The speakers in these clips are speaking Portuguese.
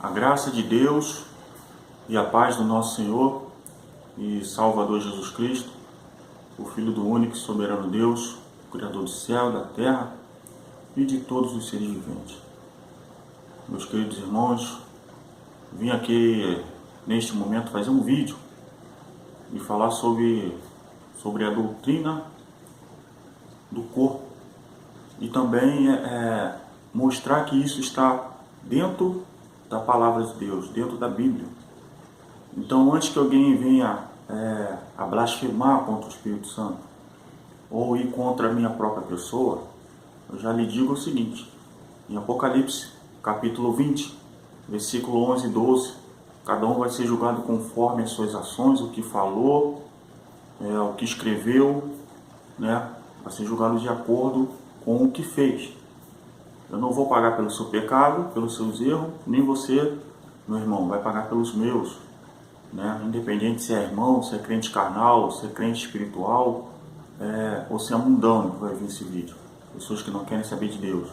A graça de Deus e a paz do nosso Senhor e Salvador Jesus Cristo, o Filho do único e soberano Deus, Criador do céu, da terra e de todos os seres viventes. Meus queridos irmãos, vim aqui neste momento fazer um vídeo e falar sobre a doutrina do corpo e também mostrar que isso está dentro da palavra de Deus, dentro da Bíblia. Então, antes que alguém venha a blasfemar contra o Espírito Santo ou ir contra a minha própria pessoa, eu já lhe digo o seguinte: em Apocalipse, capítulo 20, versículo 11 e 12, cada um vai ser julgado conforme as suas ações, o que falou, o que escreveu, né? Vai ser julgado de acordo com o que fez. Eu não vou pagar pelo seu pecado, pelos seus erros, nem você, meu irmão, vai pagar pelos meus, né? Independente se é irmão, se é crente carnal, se é crente espiritual, ou se é mundano que vai ver esse vídeo. Pessoas que não querem saber de Deus.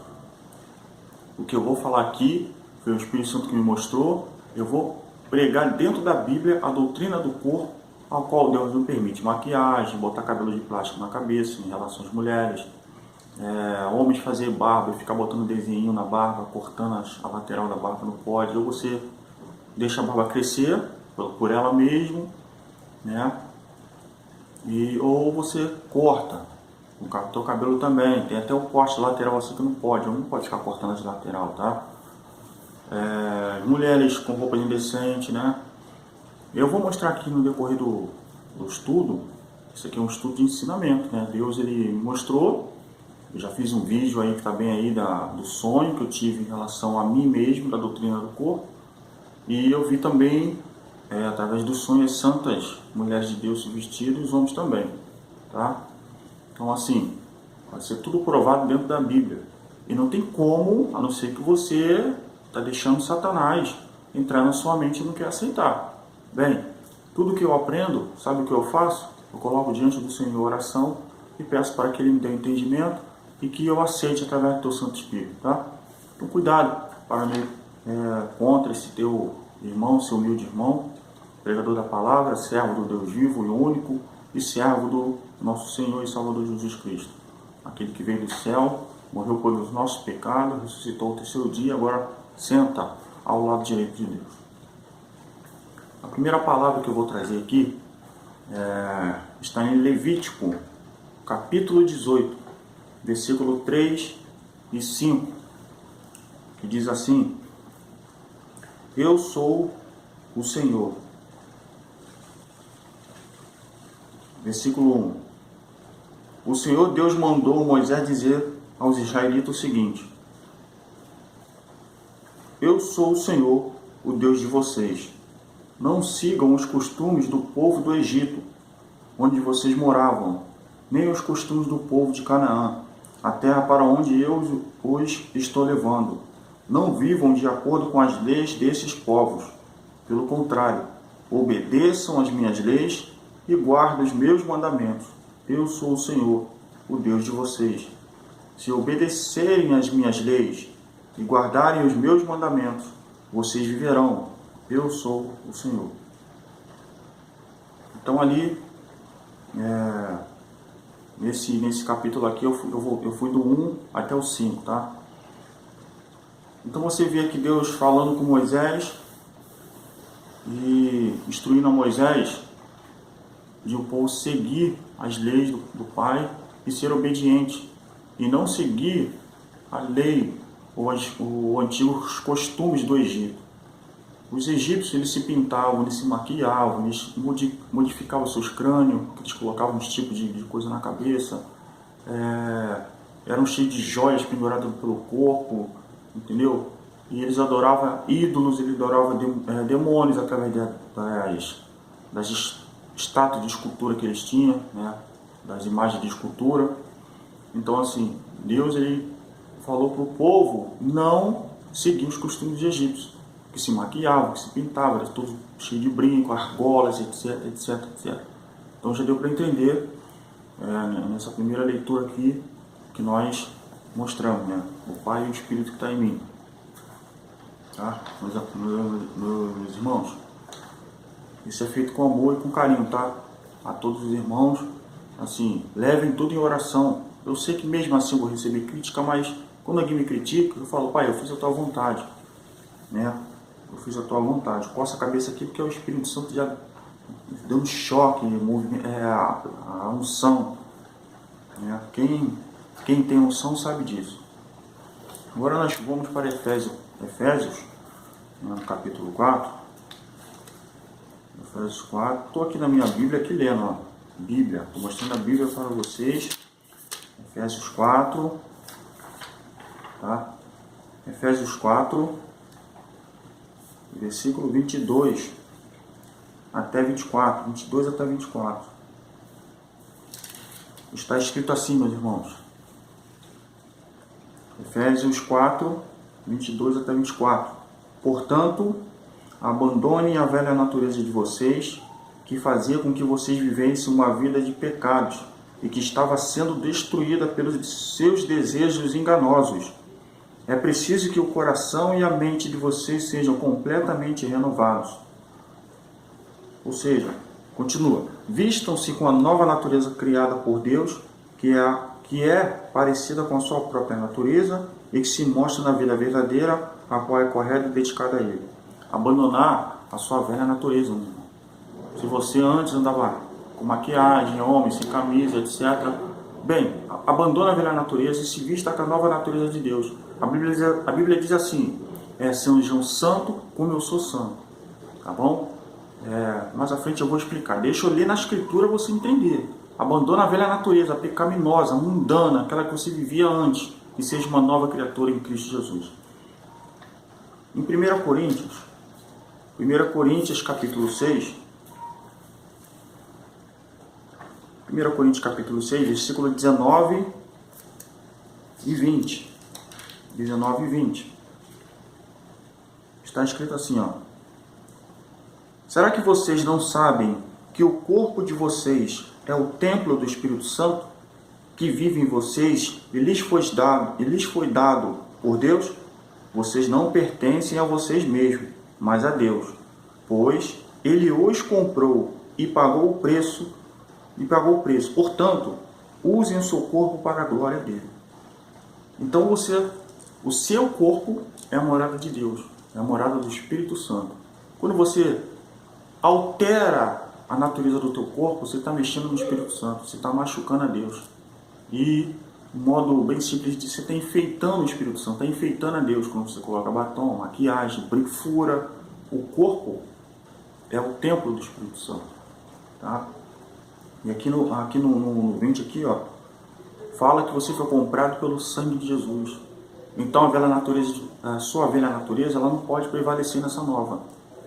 O que eu vou falar aqui foi o Espírito Santo que me mostrou. Eu vou pregar dentro da Bíblia a doutrina do corpo, ao qual Deus não permite maquiagem, botar cabelo de plástico na cabeça em relação às mulheres, homens fazer barba e ficar botando desenho na barba, cortando a lateral da barba, não pode. Ou você deixa a barba crescer por ela mesmo, né? Ou você corta o teu cabelo também. Tem até o corte lateral assim que não pode. Não pode ficar cortando as lateral, tá? Mulheres com roupa indecente, né? Eu vou mostrar aqui no decorrer do estudo. Isso aqui é um estudo de ensinamento, né? Deus ele me mostrou. Eu já fiz um vídeo aí que está bem aí do sonho que eu tive em relação a mim mesmo, da doutrina do corpo. E eu vi também, através do sonho, as santas mulheres de Deus se vestiram e os homens também, tá? Então assim, vai ser tudo provado dentro da Bíblia. E não tem como, a não ser que você está deixando Satanás entrar na sua mente e não quer aceitar. Bem, tudo que eu aprendo, sabe o que eu faço? Eu coloco diante do Senhor oração e peço para que Ele me dê entendimento e que eu aceite através do teu Santo Espírito, tá? Então cuidado para me contra esse teu irmão, seu humilde irmão, pregador da palavra, servo do Deus vivo e único e servo do nosso Senhor e Salvador Jesus Cristo, aquele que veio do céu, morreu pelos nossos pecados, ressuscitou o terceiro dia, agora senta ao lado direito de Deus. A primeira palavra que eu vou trazer aqui está em Levítico, capítulo 18, versículo 3 e 5, que diz assim: Eu sou o Senhor. Versículo 1. O Senhor Deus mandou Moisés dizer aos israelitas o seguinte: Eu sou o Senhor, o Deus de vocês. Não sigam os costumes do povo do Egito, onde vocês moravam, nem os costumes do povo de Canaã, a terra para onde eu os estou levando. Não vivam de acordo com as leis desses povos. Pelo contrário, obedeçam às minhas leis e guardem os meus mandamentos. Eu sou o Senhor, o Deus de vocês. Se obedecerem às minhas leis e guardarem os meus mandamentos, vocês viverão. Eu sou o Senhor. Então ali, nesse capítulo aqui, eu fui do 1 até o 5, tá? Então você vê aqui Deus falando com Moisés e instruindo a Moisés de o povo seguir as leis do Pai e ser obediente, e não seguir a lei ou os antigos costumes do Egito. Os egípcios, eles se pintavam, eles se maquiavam, eles modificavam seus crânios, eles colocavam uns tipos de coisa na cabeça, eram cheios de joias penduradas pelo corpo, entendeu? E eles adoravam ídolos, eles adoravam demônios através das estátuas de escultura que eles tinham, né? Das imagens de escultura. Então assim, Deus ele falou para o povo não seguir os costumes de egípcios, que se maquiavam, que se pintavam, era tudo cheio de brinco, argolas, etc, etc, etc. Então já deu para entender nessa primeira leitura aqui que nós mostramos, né? O Pai e o Espírito que está em mim. tá? Meus irmãos, isso é feito com amor e com carinho, tá? A todos os irmãos, assim, levem tudo em oração. Eu sei que mesmo assim eu vou receber crítica, mas quando alguém me critica, eu falo, pai, eu fiz a tua vontade, né? Eu fiz a tua vontade. Coça a cabeça aqui porque é o Espírito Santo já deu um choque, a unção, né? Quem tem unção sabe disso. Agora nós vamos para Efésios, no capítulo 4. Efésios 4. Estou aqui na minha Bíblia, aqui lendo, ó. Bíblia. Estou mostrando a Bíblia para vocês. Efésios 4. Tá? Efésios 4, versículo 22 até 24. 22 até 24. Está escrito assim, meus irmãos. Efésios 4, 22 até 24. Portanto, abandonem a velha natureza de vocês, que fazia com que vocês vivessem uma vida de pecados e que estava sendo destruída pelos seus desejos enganosos. É preciso que o coração e a mente de vocês sejam completamente renovados. Ou seja, continua. Vistam-se com a nova natureza criada por Deus, que é parecida com a sua própria natureza e que se mostra na vida verdadeira, a qual é correta e dedicada a Ele. Abandonar a sua velha natureza, meu irmão. Se você antes andava com maquiagem, homem, sem camisa, etc. Bem, abandona a velha natureza e se vista com a nova natureza de Deus. A Bíblia diz assim, sejam santo como eu sou santo. Tá bom? Mais à frente eu vou explicar. Deixa eu ler na Escritura você entender. Abandona a velha natureza, pecaminosa, mundana, aquela que você vivia antes, e seja uma nova criatura em Cristo Jesus. Em 1 Coríntios capítulo 6, 1 Coríntios capítulo 6, versículo 19 e 20. 19 e 20. Está escrito assim, ó. Será que vocês não sabem que o corpo de vocês é o templo do Espírito Santo, que vive em vocês e lhes foi dado por Deus? Vocês não pertencem a vocês mesmos, mas a Deus, pois Ele os comprou e pagou o preço. Portanto, usem o seu corpo para a glória dele. Então o seu corpo é a morada de Deus, é a morada do Espírito Santo. Quando você altera a natureza do teu corpo, você está mexendo no Espírito Santo, você está machucando a Deus. E, de modo bem simples, você está enfeitando o Espírito Santo, está enfeitando a Deus quando você coloca batom, maquiagem, brincura. O corpo é o templo do Espírito Santo. Tá? E aqui no 20, aqui, ó, fala que você foi comprado pelo sangue de Jesus. Então a sua velha natureza, ela não pode prevalecer nessa nova,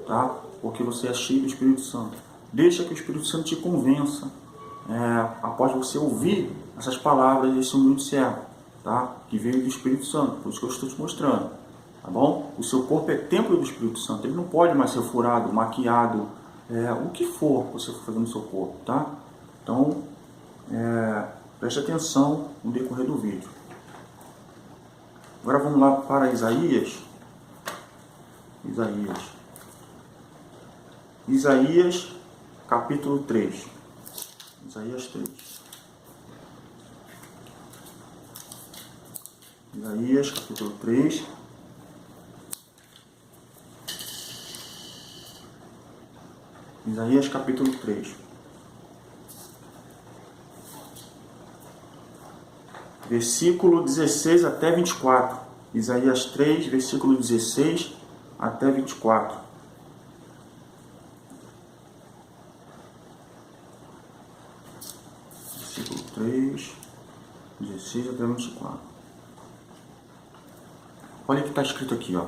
tá? Porque você é cheio do Espírito Santo. Deixa que o Espírito Santo te convença, após você ouvir essas palavras desse humilde servo, tá? Que veio do Espírito Santo, por isso que eu estou te mostrando, tá bom? O seu corpo é templo do Espírito Santo, ele não pode mais ser furado, maquiado, o que for você for fazer no seu corpo, tá? Então, preste atenção no decorrer do vídeo. Agora vamos lá para Isaías, capítulo 3. Isaías 3. Isaías, capítulo 3. Isaías, capítulo 3. Versículo 16 até 24. Isaías 3, versículo 16 até 24. Versículo 3, 16 até 24. Olha o que está escrito aqui, ó.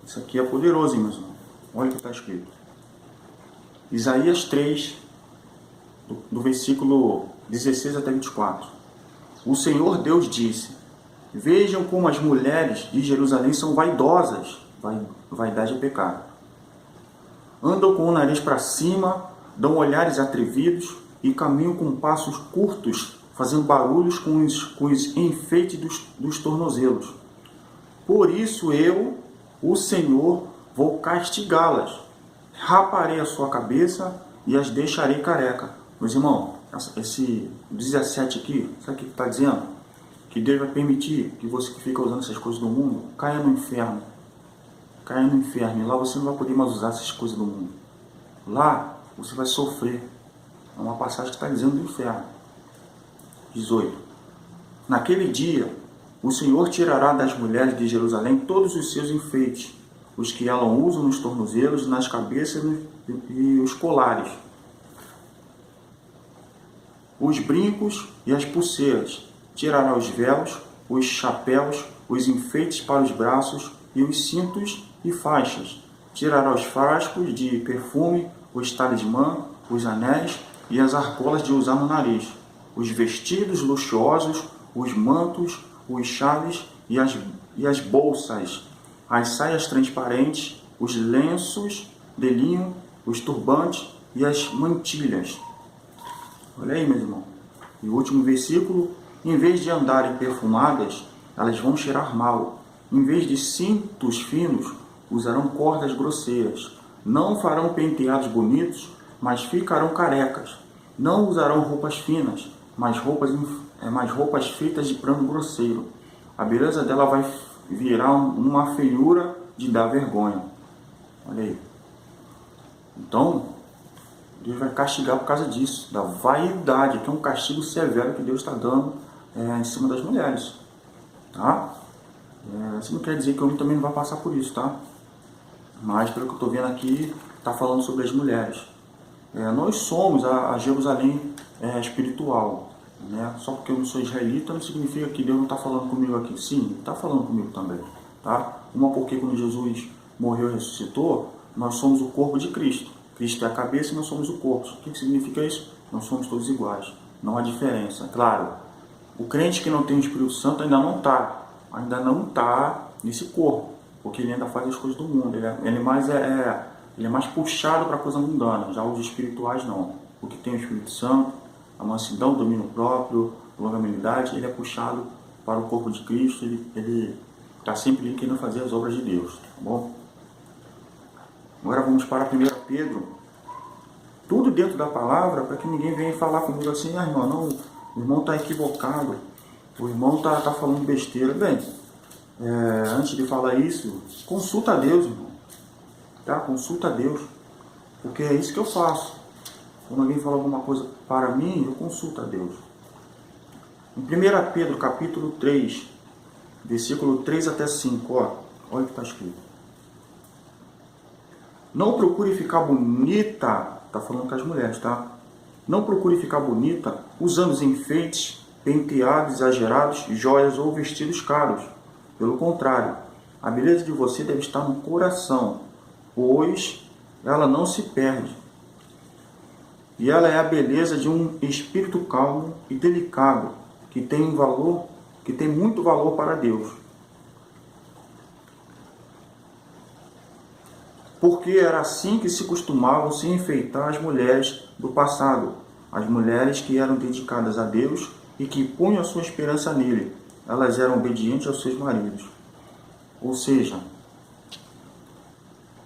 Isso aqui é poderoso, hein, meus irmãos? Olha o que está escrito. Isaías 3, do versículo 16 até 24. O Senhor Deus disse: vejam como as mulheres de Jerusalém são vaidosas. Vaidade é pecado. Andam com o nariz para cima, dão olhares atrevidos e caminham com passos curtos, fazendo barulhos com os enfeites dos tornozelos. Por isso eu, o Senhor, vou castigá-las. Raparei a sua cabeça e as deixarei careca. Meus irmãos, esse 17 aqui, sabe o que está dizendo? Que Deus vai permitir que você que fica usando essas coisas do mundo caia no inferno. Caia no inferno. E lá você não vai poder mais usar essas coisas do mundo. Lá você vai sofrer. É uma passagem que está dizendo do inferno. 18. Naquele dia, o Senhor tirará das mulheres de Jerusalém todos os seus enfeites, os que elas usam nos tornozelos, nas cabeças e os colares, os brincos e as pulseiras. Tirará os véus, os chapéus, os enfeites para os braços e os cintos e faixas. Tirará os frascos de perfume, os talismã, os anéis e as argolas de usar no nariz, os vestidos luxuosos, os mantos, os chales e as bolsas, as saias transparentes, os lenços de linho, os turbantes e as mantilhas. Olha aí, meu irmão. E o último versículo: em vez de andarem perfumadas, elas vão cheirar mal. Em vez de cintos finos, usarão cordas grosseiras. Não farão penteados bonitos, mas ficarão carecas. Não usarão roupas finas, mas roupas feitas de pano grosseiro. A beleza dela vai virar uma feiura de dar vergonha. Olha aí. Então, Deus vai castigar por causa disso, da vaidade, que é um castigo severo que Deus está dando em cima das mulheres. Tá? Isso não quer dizer que o homem também não vai passar por isso, tá? Mas, pelo que eu estou vendo aqui, está falando sobre as mulheres. Nós somos a Jerusalém espiritual. Né? Só porque eu não sou israelita não significa que Deus não está falando comigo aqui. Sim, Ele está falando comigo também. Tá? Porque quando Jesus morreu e ressuscitou, nós somos o corpo de Cristo. Cristo é a cabeça e nós somos o corpo. O que significa isso? Nós somos todos iguais. Não há diferença. Claro, o crente que não tem o Espírito Santo ainda não está nesse corpo, porque ele ainda faz as coisas do mundo. Ele é mais puxado para a coisa mundana. Já os espirituais não. O que tem o Espírito Santo, a mansidão, o domínio próprio, a longanimidade, ele é puxado para o corpo de Cristo. Ele está sempre querendo fazer as obras de Deus. Tá bom? Agora vamos para 1 Pedro. Tudo dentro da palavra, para que ninguém venha falar comigo assim: irmão, não, o irmão está equivocado, o irmão está falando besteira. Bem, antes de falar isso, consulta a Deus, irmão. Tá? Consulta a Deus, porque é isso que eu faço. Quando alguém fala alguma coisa para mim, eu consulto a Deus. Em 1 Pedro, capítulo 3, versículo 3 até 5, olha o que está escrito. Não procure ficar bonita, está falando com as mulheres, tá? Não procure ficar bonita usando os enfeites, penteados exagerados, joias ou vestidos caros. Pelo contrário, a beleza de você deve estar no coração, pois ela não se perde. E ela é a beleza de um espírito calmo e delicado, que tem muito valor para Deus. Porque era assim que se costumavam se enfeitar as mulheres do passado, as mulheres que eram dedicadas a Deus e que punham a sua esperança nele. Elas eram obedientes aos seus maridos. Ou seja,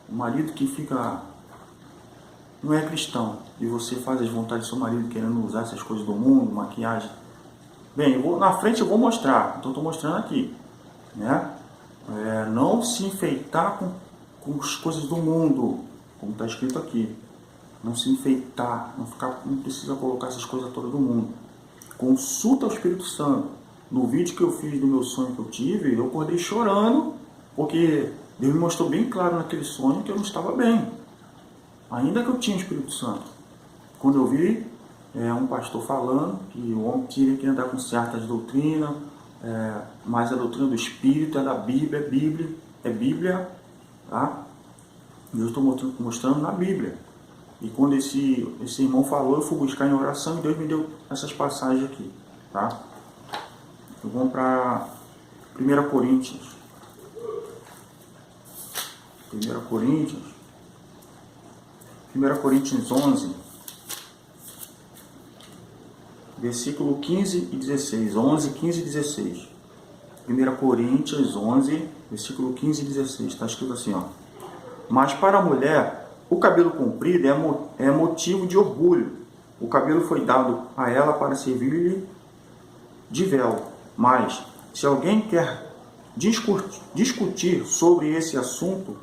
o marido que não é cristão e você faz as vontades do seu marido querendo usar essas coisas do mundo, maquiagem. Bem, na frente eu vou mostrar, então estou mostrando aqui. Né? Não se enfeitar com as coisas do mundo, como está escrito aqui. Não se enfeitar, não precisa colocar essas coisas todas do mundo. Consulta o Espírito Santo. No vídeo que eu fiz do meu sonho que eu tive, eu acordei chorando, porque Deus me mostrou bem claro naquele sonho que eu não estava bem, ainda que eu tinha o Espírito Santo. Quando eu vi um pastor falando que o homem tinha que andar com certas doutrinas, mas a doutrina do Espírito é da Bíblia, é Bíblia, tá? E eu estou mostrando na Bíblia. E quando esse irmão falou, eu fui buscar em oração e Deus me deu essas passagens aqui, tá? Então vamos para 1 Coríntios. 1 Coríntios 11, versículo 15 e 16. 11, 15 e 16. 1 Coríntios 11, versículo 15 e 16, está escrito assim, ó. Mas para a mulher, o cabelo comprido é motivo de orgulho. O cabelo foi dado a ela para servir-lhe de véu. Mas, se alguém quer discutir sobre esse assunto,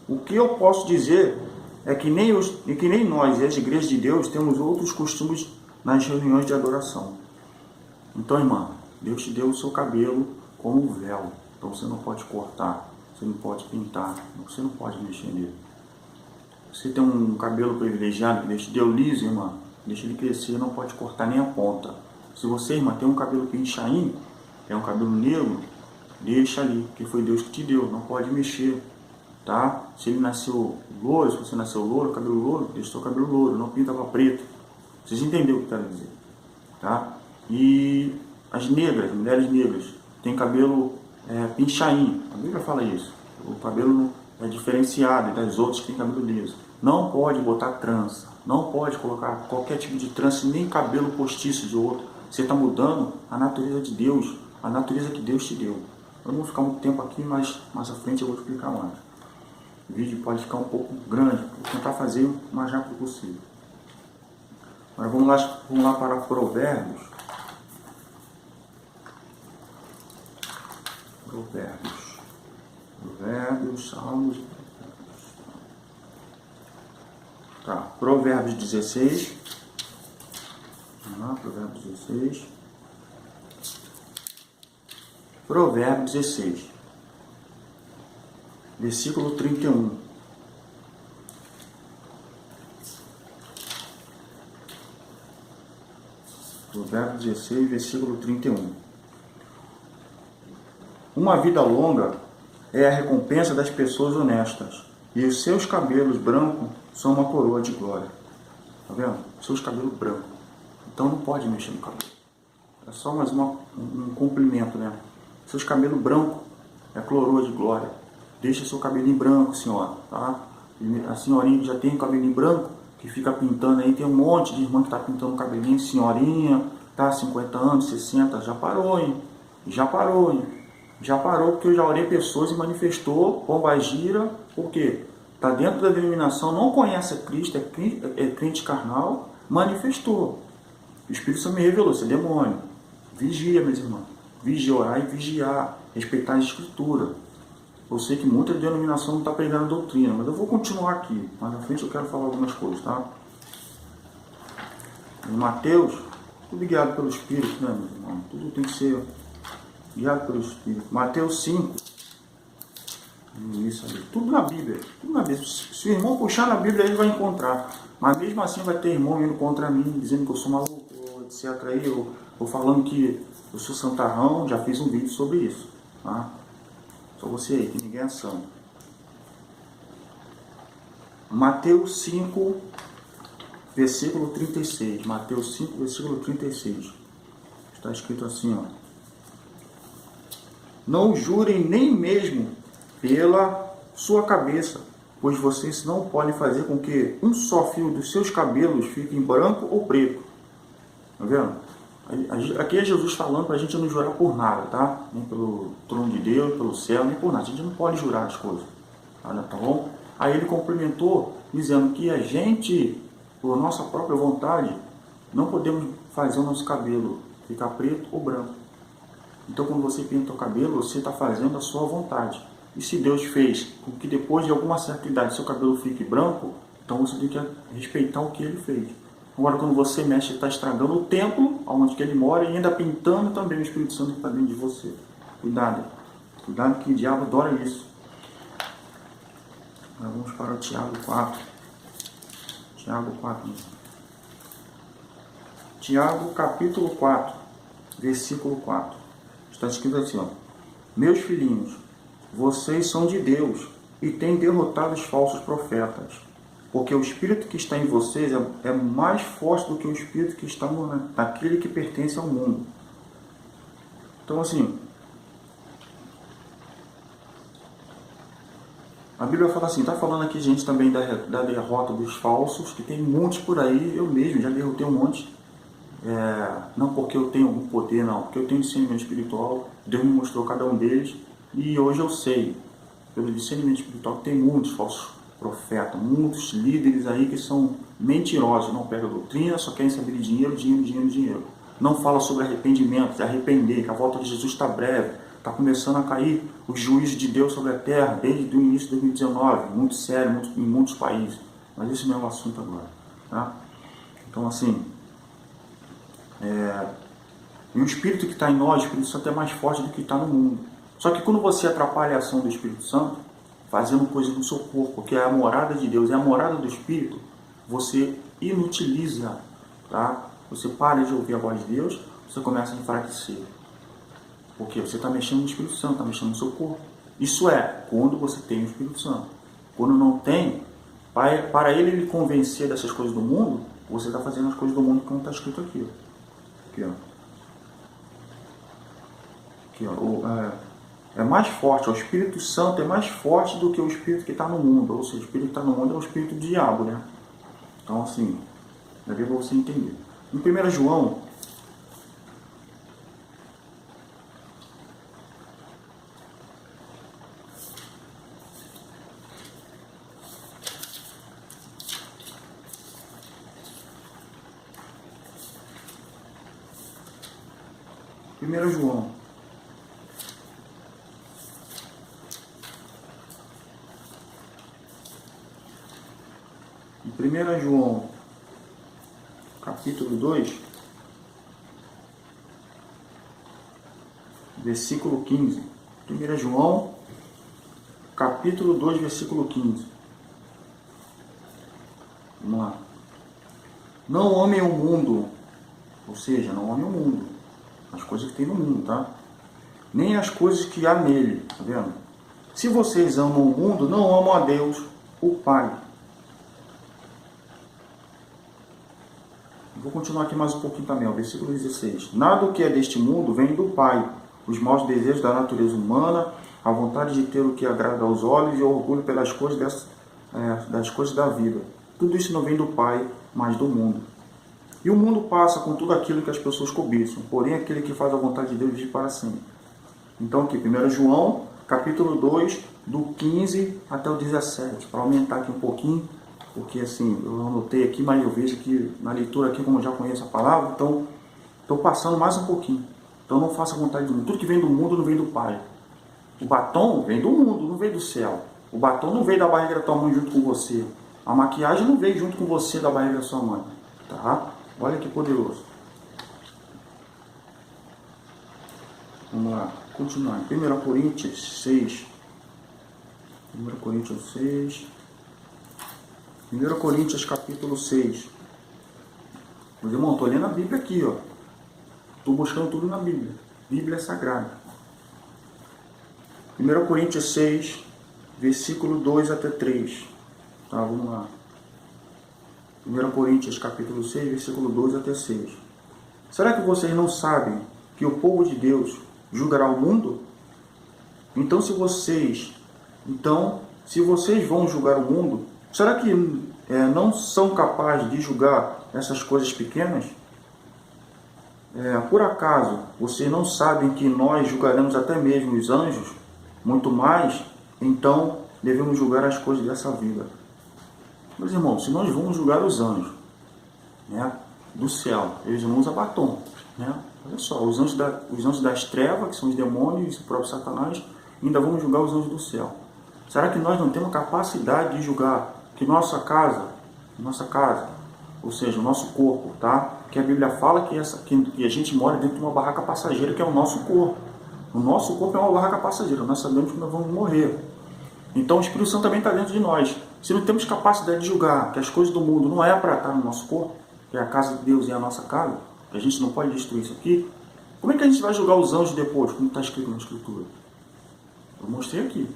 o que eu posso dizer é que nem nós e as igrejas de Deus temos outros costumes nas reuniões de adoração. Então, irmã, Deus te deu o seu cabelo como véu. Então você não pode cortar, você não pode pintar, você não pode mexer nele. Você tem um cabelo privilegiado que Deus te deu liso, irmã, deixa ele crescer, não pode cortar nem a ponta. Se você, irmã, tem um cabelo pinchainho, é um cabelo negro, deixa ali, que foi Deus que te deu, não pode mexer, tá? Se ele nasceu louro, se você nasceu louro, cabelo louro, deixa o seu cabelo louro, não pinta para preto. Vocês entenderam o que eu quero dizer, tá? E as negras, mulheres negras, tem cabelo pinchainho, a Bíblia fala isso, o cabelo é diferenciado das outras que tem cabelo liso. Não pode botar trança, não pode colocar qualquer tipo de trança, nem cabelo postiço de outro. Você está mudando a natureza de Deus, a natureza que Deus te deu. Eu não vou ficar muito tempo aqui, mas mais à frente eu vou explicar mais. O vídeo pode ficar um pouco grande, vou tentar fazer o mais rápido possível. Agora vamos lá para Provérbios. Salmos. Tá, Provérbios 16. Vamos lá, Provérbios 16. Provérbios 16. Versículo 31. Provérbios 16, versículo 31. Uma vida longa é a recompensa das pessoas honestas, e os seus cabelos brancos são uma coroa de glória. Tá vendo? Seus cabelos brancos. Então não pode mexer no cabelo. É só mais um cumprimento, né? Seus cabelos brancos é coroa de glória. Deixa seu cabelinho branco, senhora, tá? A senhorinha que já tem o cabelinho branco, que fica pintando aí, tem um monte de irmã que está pintando o cabelinho, senhorinha, tá? 50 anos, 60, já parou, hein? Já parou, hein? Já parou, porque eu já orei pessoas e manifestou, pombagira, por quê? Está dentro da denominação, não conhece a Cristo, é crente carnal, manifestou. O Espírito Santo me revelou, isso é demônio. Vigia, meus irmãos. Vigia, orar e vigiar, respeitar a Escritura. Eu sei que muita denominação não está pregando a doutrina, mas eu vou continuar aqui. Mais na frente eu quero falar algumas coisas, tá? Em Mateus, tudo guiado pelo Espírito, né, meus irmãos? Tudo tem que ser guiado pelo Espírito. Mateus 5. Isso ali. Tudo na Bíblia. Tudo na Bíblia. Se o irmão puxar na Bíblia, ele vai encontrar. Mas mesmo assim vai ter irmão indo contra mim, dizendo que eu sou maluco, etc. Aí, eu falando que eu sou santarrão, já fiz um vídeo sobre isso. Tá? Só você aí, que ninguém é santo. Mateus 5, versículo 36. Mateus 5, versículo 36. Está escrito assim, ó. Não jurem nem mesmo pela sua cabeça, pois vocês não podem fazer com que um só fio dos seus cabelos fique em branco ou preto. Tá vendo? Aqui é Jesus falando para a gente não jurar por nada, tá? Nem pelo trono de Deus, pelo céu, nem por nada. A gente não pode jurar as coisas. Tá bom? Aí ele complementou dizendo que a gente, por nossa própria vontade, não podemos fazer o nosso cabelo ficar preto ou branco. Então quando você pinta o cabelo, você está fazendo a sua vontade. E se Deus fez com que depois de alguma certa idade seu cabelo fique branco, então você tem que respeitar o que ele fez. Agora quando você mexe, está estragando o templo onde que ele mora e ainda pintando também o Espírito Santo que está dentro de você. Cuidado. Cuidado que o diabo adora isso. Agora vamos para o Tiago 4. Tiago 4. Tiago capítulo 4, versículo 4. Está escrito assim, ó. Meus filhinhos, vocês são de Deus e têm derrotado os falsos profetas, porque o Espírito que está em vocês é mais forte do que o Espírito que está naquele que pertence ao mundo. Então assim, a Bíblia fala assim, está falando aqui gente também da derrota dos falsos, que tem muitos por aí, eu mesmo já derrotei um monte. Não porque eu tenho algum poder, não, porque eu tenho discernimento espiritual, Deus me mostrou cada um deles, E hoje eu sei, pelo discernimento espiritual, que tem muitos falsos profetas, muitos líderes aí que são mentirosos, não pegam doutrina, só querem saber de dinheiro, dinheiro, dinheiro, dinheiro. Não fala sobre arrependimento, de arrepender, que a volta de Jesus está breve, está começando a cair os juízos de Deus sobre a terra, desde o início de 2019, muito sério em muitos países. Mas esse não é o assunto agora. Tá? Então, assim, e o Espírito que está em nós, o Espírito Santo é mais forte do que está no mundo. Só que quando você atrapalha a ação do Espírito Santo, fazendo coisas no seu corpo, que é a morada de Deus, é a morada do Espírito, você inutiliza, tá? Você para de ouvir a voz de Deus, você começa a enfraquecer. Porque você está mexendo no Espírito Santo, está mexendo no seu corpo. Isso é, quando você tem o Espírito Santo. Quando não tem, para ele lhe convencer dessas coisas do mundo, você está fazendo as coisas do mundo como está escrito aqui. Aqui, ó. Aqui, ó. É mais forte, o Espírito Santo é mais forte do que o Espírito que está no mundo. Ou seja, o Espírito que está no mundo é o Espírito do diabo, né? Então, assim, é para você entender. Em 1 João, Em 1 João, capítulo 2, versículo 15. 1 João, capítulo 2, versículo 15. Vamos lá. Não amem o mundo, ou seja, não amem o mundo, as coisas que tem no mundo, tá? Nem as coisas que há nele, tá vendo? Se vocês amam o mundo, não amam a Deus, o Pai. Vou continuar aqui mais um pouquinho também, o versículo 16. Nada o que é deste mundo vem do Pai. Os maus desejos da natureza humana, a vontade de ter o que agrada aos olhos e o orgulho pelas coisas das coisas da vida. Tudo isso não vem do Pai, mas do mundo. E o mundo passa com tudo aquilo que as pessoas cobiçam, porém aquele que faz a vontade de Deus vive para sempre. Então aqui, 1 João, capítulo 2, do 15 até o 17, para aumentar aqui um pouquinho, porque assim, eu anotei aqui, mas eu vejo que na leitura aqui, como eu já conheço a palavra, então estou passando mais um pouquinho. Então não faça a vontade do mundo. Tudo que vem do mundo não vem do Pai. O batom vem do mundo, não vem do céu. O batom não veio da barriga da tua mãe junto com você. A maquiagem não veio junto com você da barriga da sua mãe. Tá? Olha que poderoso. Vamos lá, continuar. 1 Coríntios 6. 1 Coríntios 6. 1 Coríntios capítulo 6. Meus irmãos, estou lendo a Bíblia aqui, ó. Estou buscando tudo na Bíblia. Bíblia é sagrada. 1 Coríntios 6, versículo 2 até 3. Tá, vamos lá. 1 Coríntios capítulo 6, versículo 2 até 6. Será que vocês não sabem que o povo de Deus julgará o mundo? Então, se vocês vão julgar o mundo, será que não são capazes de julgar essas coisas pequenas? Por acaso, vocês não sabem que nós julgaremos até mesmo os anjos? Muito mais, então devemos julgar as coisas dessa vida. Meus irmãos, se nós vamos julgar os anjos, né, do céu, eles não usam batom, né? Olha só, os anjos das trevas, que são os demônios e o próprio Satanás, ainda vamos julgar os anjos do céu. Será que nós não temos capacidade de julgar que nossa casa, ou seja, o nosso corpo, tá? Que a Bíblia fala que a gente mora dentro de uma barraca passageira, que é o nosso corpo. O nosso corpo é uma barraca passageira, nós sabemos que nós vamos morrer. Então o Espírito Santo também está dentro de nós. Se não temos capacidade de julgar que as coisas do mundo não é para estar no nosso corpo, que é a casa de Deus e a nossa casa, que a gente não pode destruir isso aqui, como é que a gente vai julgar os anjos depois, como está escrito na Escritura? Eu mostrei aqui.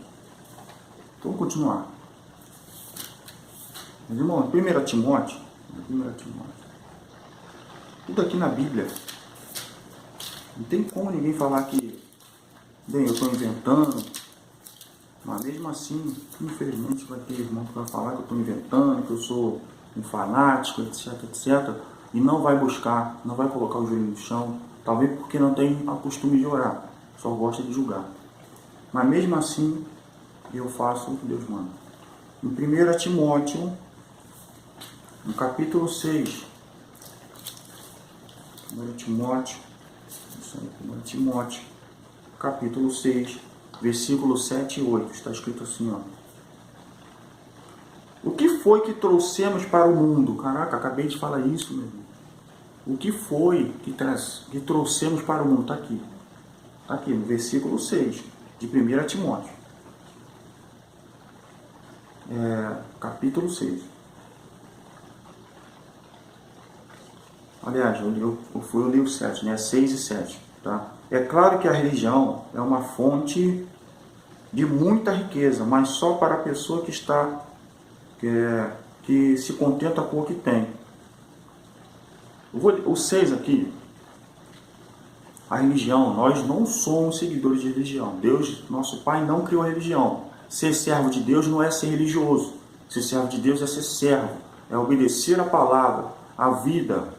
Então vamos continuar. Mas, irmão, 1 Timóteo, tudo aqui na Bíblia. Não tem como ninguém falar que, bem, eu estou inventando, mas mesmo assim, infelizmente, vai ter irmão que vai falar que eu estou inventando, que eu sou um fanático, etc, etc, e não vai buscar, não vai colocar o joelho no chão, talvez porque não tem a costume de orar, só gosta de julgar. mas mesmo assim eu faço o que Deus manda. Em 1 Timóteo, no capítulo 6, 1 Timóteo, capítulo 6, versículos 7 e 8, está escrito assim, ó. O que foi que trouxemos para o mundo? Caraca, acabei de falar isso, meu irmão. O que foi que trouxemos para o mundo? Está aqui. Está aqui, no versículo 6, de 1 Timóteo. Capítulo 6. Aliás, eu li o 7, né? 6 e 7. Tá? É claro que a religião é uma fonte de muita riqueza, mas só para a pessoa que se contenta com o que tem. O 6 aqui, a religião, nós não somos seguidores de religião. Deus, nosso Pai, não criou a religião. Ser servo de Deus não é ser religioso. Ser servo de Deus é ser servo, é obedecer a palavra, a vida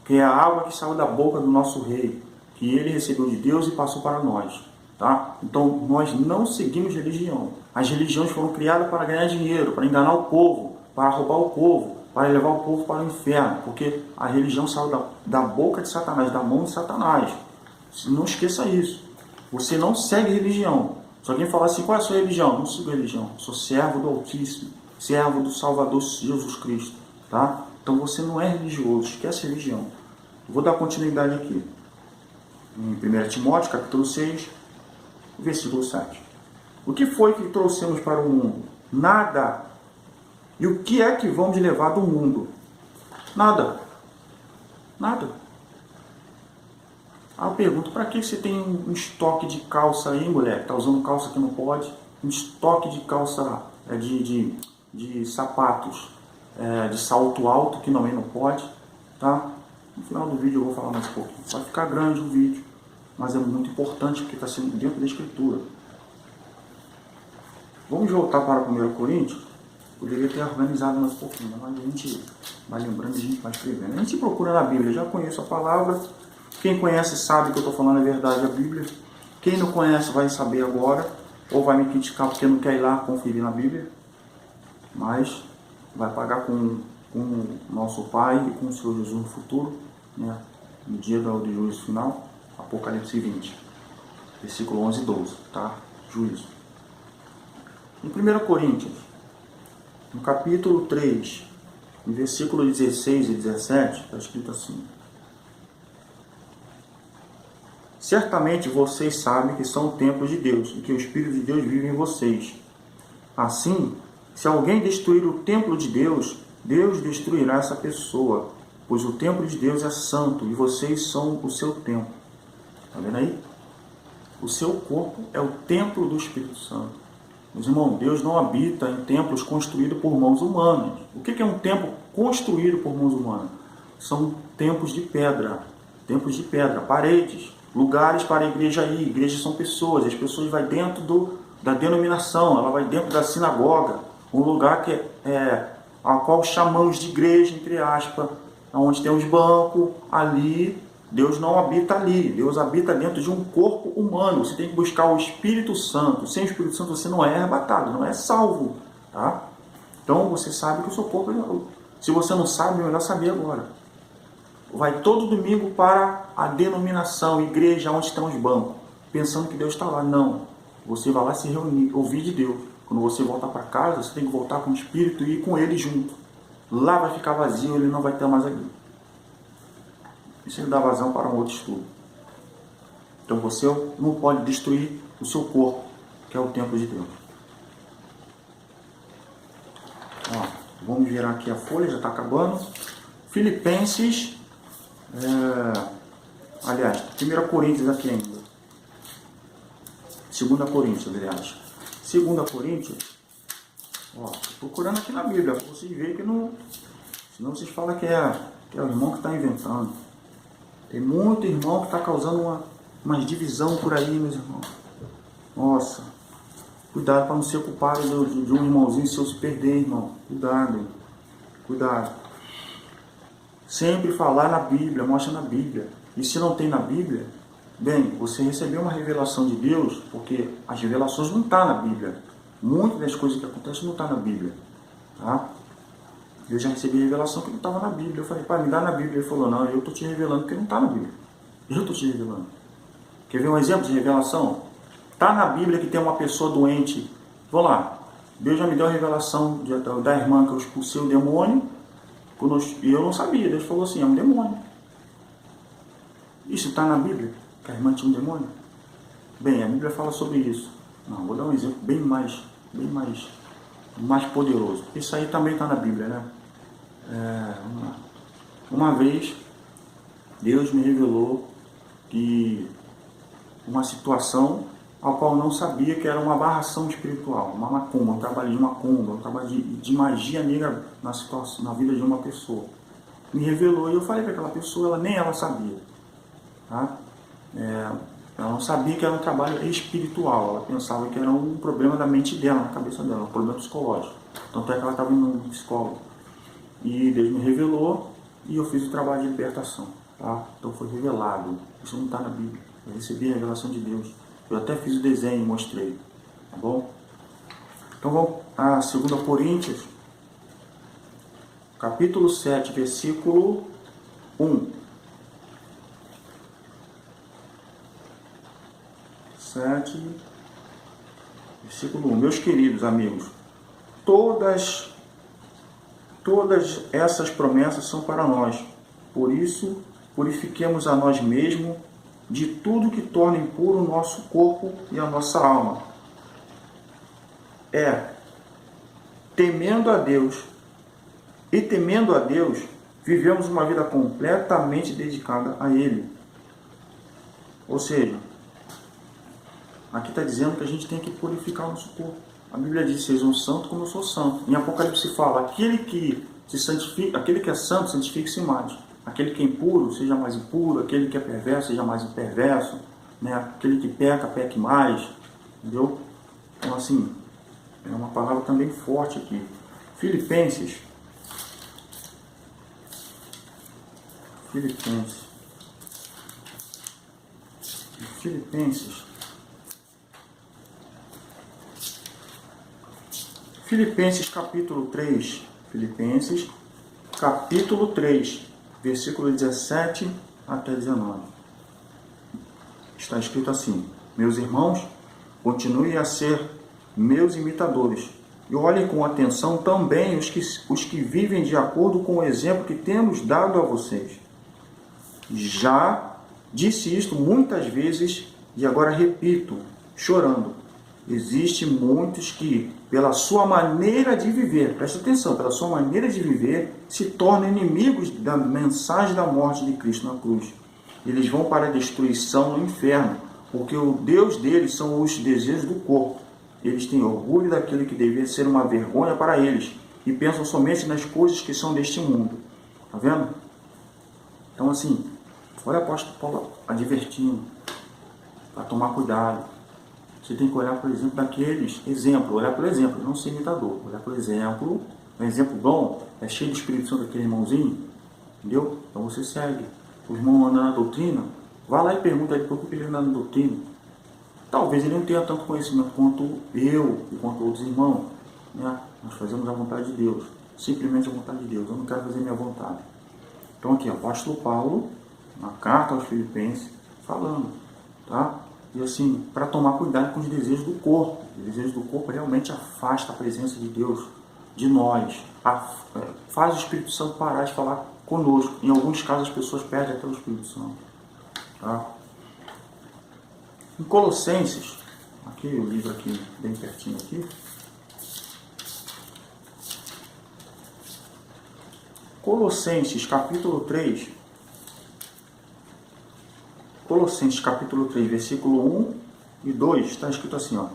que é a água que saiu da boca do nosso rei, que ele recebeu de Deus e passou para nós. Tá? Então, nós não seguimos religião. As religiões foram criadas para ganhar dinheiro, para enganar o povo, para roubar o povo, para levar o povo para o inferno, porque a religião saiu da boca de Satanás, da mão de Satanás. Não esqueça isso. Você não segue religião. Se alguém falar assim, qual é a sua religião? Não sigo religião. Sou servo do Altíssimo, servo do Salvador Jesus Cristo. Tá? Então você não é religioso, esquece religião. Vou dar continuidade aqui. Em 1 Timóteo, capítulo 6, versículo 7. O que foi que trouxemos para o mundo? Nada. E o que é que vamos levar do mundo? Nada. Nada. Aí eu pergunto, para que você tem um estoque de calça aí, mulher? Está usando calça que não pode? Um estoque de calça, de sapatos, de salto alto que também não pode, tá? No final do vídeo eu vou falar mais um pouquinho. Vai ficar grande o vídeo, mas é muito importante porque está sendo dentro da Escritura. Vamos voltar para 1 Coríntios. Poderia ter organizado mais um pouquinho, mas a gente vai lembrando e a gente vai escrevendo. A gente procura na Bíblia, já conheço a palavra. Quem conhece sabe que eu estou falando a verdade, a Bíblia. Quem não conhece vai saber agora, ou vai me criticar porque não quer ir lá conferir na Bíblia. Mas vai pagar com o nosso Pai e com o Senhor Jesus no futuro, né? No dia do juízo final, Apocalipse 20, versículo 11 e 12, tá? Juízo. Em 1 Coríntios, no capítulo 3, no versículo 16 e 17, está escrito assim: certamente vocês sabem que são templos de Deus e que o Espírito de Deus vive em vocês. Assim, se alguém destruir o templo de Deus, Deus destruirá essa pessoa, pois o templo de Deus é santo e vocês são o seu templo. Está vendo aí? O seu corpo é o templo do Espírito Santo. Meus irmãos, Deus não habita em templos construídos por mãos humanas. O que é um templo construído por mãos humanas? São templos de pedra, paredes, lugares para a igreja ir. Igrejas são pessoas, as pessoas vão dentro da denominação, ela vai dentro da sinagoga, um lugar que a qual chamamos de igreja, entre aspas, onde tem os bancos, ali. Deus não habita ali, Deus habita dentro de um corpo humano. Você tem que buscar o Espírito Santo. Sem o Espírito Santo você não é arrebatado, não é salvo. Tá? Então você sabe que o seu corpo, se você não sabe, é melhor saber agora. Vai todo domingo para a denominação, igreja, onde estão os bancos, pensando que Deus está lá. Não, você vai lá se reunir, ouvir de Deus. Quando você voltar para casa, você tem que voltar com o Espírito e ir com Ele junto. Lá vai ficar vazio, Ele não vai ter mais ali. Isso dá vazão para um outro estudo. Então você não pode destruir o seu corpo, que é o templo de Deus. Ó, vamos virar aqui a folha, já está acabando. Filipenses, aliás, 1 Coríntios aqui ainda. 2 Coríntios, aliás. 2 Coríntios, ó, procurando aqui na Bíblia, para vocês verem que não... Senão vocês falam que é o irmão que está inventando. Tem muito irmão que está causando uma divisão por aí, meus irmãos. Nossa, cuidado para não ser culpado de um irmãozinho seu se perder, irmão. Cuidado, cuidado. Sempre falar na Bíblia, mostra na Bíblia. E se não tem na Bíblia, Bem, você recebeu uma revelação de Deus, porque as revelações não estão na Bíblia. Muitas das coisas que acontecem não estão na Bíblia. Tá? Eu já recebi revelação que não estava na Bíblia. Eu falei, pai, me dá na Bíblia. Ele falou, não, eu estou te revelando que não está na Bíblia. Eu estou te revelando. Quer ver um exemplo de revelação? Está na Bíblia que tem uma pessoa doente. Vou lá. Deus já me deu a revelação da irmã que eu expulsei o demônio. E eu não sabia. Deus falou assim, é um demônio. Isso está na Bíblia? Que a irmã tinha um demônio? Bem, a Bíblia fala sobre isso. Não, vou dar um exemplo bem mais poderoso. Isso aí também está na Bíblia, né? Vamos lá. Uma vez, Deus me revelou que uma situação ao qual eu não sabia que era uma aberração espiritual, uma macumba, um trabalho de macumba, um trabalho de magia negra na situação, na vida de uma pessoa. Me revelou e eu falei para aquela pessoa, nem ela sabia. Tá? Ela não sabia que era um trabalho espiritual, ela pensava que era um problema da mente dela, na cabeça dela, um problema psicológico. Tanto é que ela estava indo no psicólogo. E Deus me revelou e eu fiz o trabalho de libertação. Tá? Então foi revelado. Isso não está na Bíblia. Eu recebi a revelação de Deus. Eu até fiz o desenho e mostrei. Tá bom? Então vamos a 2 Coríntios, capítulo 7, versículo 1. 7, versículo 1. Meus queridos amigos, todas essas promessas são para nós. Por isso, purifiquemos a nós mesmos de tudo que torna impuro o nosso corpo e a nossa alma. Temendo a Deus. E temendo a Deus, vivemos uma vida completamente dedicada a Ele. Ou seja, aqui está dizendo que a gente tem que purificar o nosso corpo. A Bíblia diz, sejam santos como eu sou santo. Em Apocalipse fala, aquele que é santo, santifique-se mais. Aquele que é impuro, seja mais impuro. Aquele que é perverso, seja mais perverso. Né? Aquele que peca, peque mais. Entendeu? Então, assim, é uma palavra também forte aqui. Filipenses. Filipenses capítulo 3. Filipenses capítulo 3, versículo 17 até 19. Está escrito assim: meus irmãos, continuem a ser meus imitadores e olhem com atenção também os que vivem de acordo com o exemplo que temos dado a vocês. Já disse isto muitas vezes e agora repito, chorando. Existem muitos que, pela sua maneira de viver, presta atenção, pela sua maneira de viver, se tornam inimigos da mensagem da morte de Cristo na cruz. Eles vão para a destruição no inferno, porque o Deus deles são os desejos do corpo. Eles têm orgulho daquele que deveria ser uma vergonha para eles e pensam somente nas coisas que são deste mundo. Tá vendo? Então, assim, olha o apóstolo Paulo advertindo para tomar cuidado. Você tem que olhar, por exemplo, daqueles exemplos, olhar pelo exemplo, não ser imitador, olhar pelo exemplo, um exemplo bom, é cheio de Espírito Santo aquele irmãozinho, entendeu? Então você segue. O irmão anda na doutrina, vai lá e pergunta a ele por que ele anda na doutrina. Talvez ele não tenha tanto conhecimento quanto eu e quanto outros irmãos, né? Nós fazemos a vontade de Deus, simplesmente a vontade de Deus, eu não quero fazer minha vontade. Então aqui, o apóstolo Paulo, na carta aos Filipenses, falando, tá? E assim, para tomar cuidado com os desejos do corpo. Os desejos do corpo realmente afasta a presença de Deus de nós. Faz o Espírito Santo parar de falar conosco. Em alguns casos as pessoas perdem até o Espírito Santo. Tá? Em Colossenses, aqui o livro aqui, bem pertinho aqui. Colossenses capítulo 3. Colossenses capítulo 3, versículo 1 e 2, está escrito assim, ó: